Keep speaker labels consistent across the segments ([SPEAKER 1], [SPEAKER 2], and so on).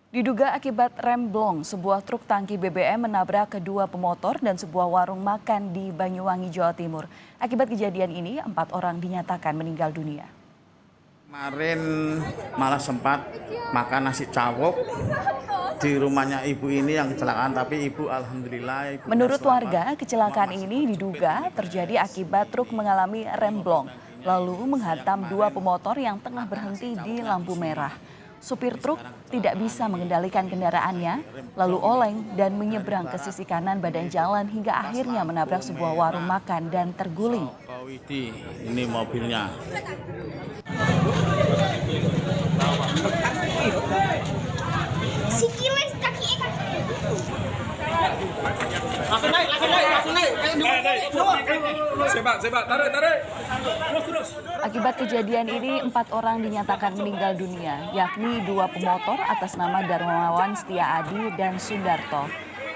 [SPEAKER 1] Diduga akibat rem blong, sebuah truk tangki BBM menabrak kedua pemotor dan sebuah warung makan di Banyuwangi, Jawa Timur. Akibat kejadian ini, 4 orang dinyatakan meninggal dunia.
[SPEAKER 2] Kemarin malah sempat makan nasi cawok di rumahnya ibu ini yang kecelakaan, tapi ibu alhamdulillah.
[SPEAKER 1] Menurut warga, kecelakaan ini diduga terjadi akibat truk mengalami rem blong, lalu menghantam dua pemotor yang tengah berhenti di lampu merah. Supir truk tidak bisa mengendalikan kendaraannya, lalu oleng dan menyeberang ke sisi kanan badan jalan hingga akhirnya menabrak sebuah warung makan dan terguling.
[SPEAKER 2] Ini mobilnya.
[SPEAKER 3] Tarik.
[SPEAKER 1] Akibat kejadian ini, 4 orang dinyatakan meninggal dunia, yakni 2 pemotor atas nama Darmawan Setia Adi dan Sundarto.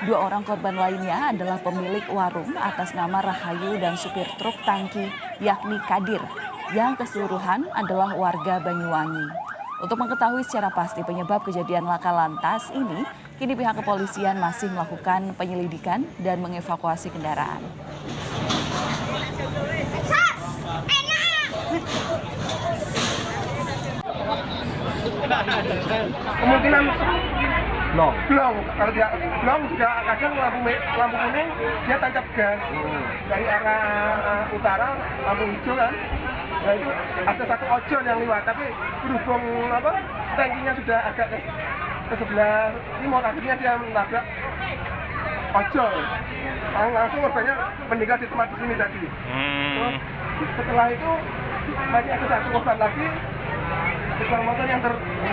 [SPEAKER 1] 2 orang korban lainnya adalah pemilik warung atas nama Rahayu dan supir truk tangki, yakni Kadir, yang keseluruhan adalah warga Banyuwangi. Untuk mengetahui secara pasti penyebab kejadian laka lantas ini, kini pihak kepolisian masih melakukan penyelidikan dan mengevakuasi kendaraan.
[SPEAKER 4] Kemungkinan blong. Kalau dia blong juga kadang lampu kuning dia tancap gas dari arah utara, lampu hijau kan. Nah itu ada satu ojol yang lewat, tapi berhubung tangkinya sudah agak ke sebelah timur, akhirnya dia menabrak ojol. Langsung korbannya meninggal di tempat di sini tadi. Terus setelah itu masih ada satu korban lagi, sepeda motor yang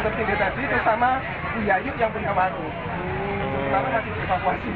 [SPEAKER 4] tertindih tadi bersama Bu Yayu yang punya warung. Sebenarnya masih dievakuasi.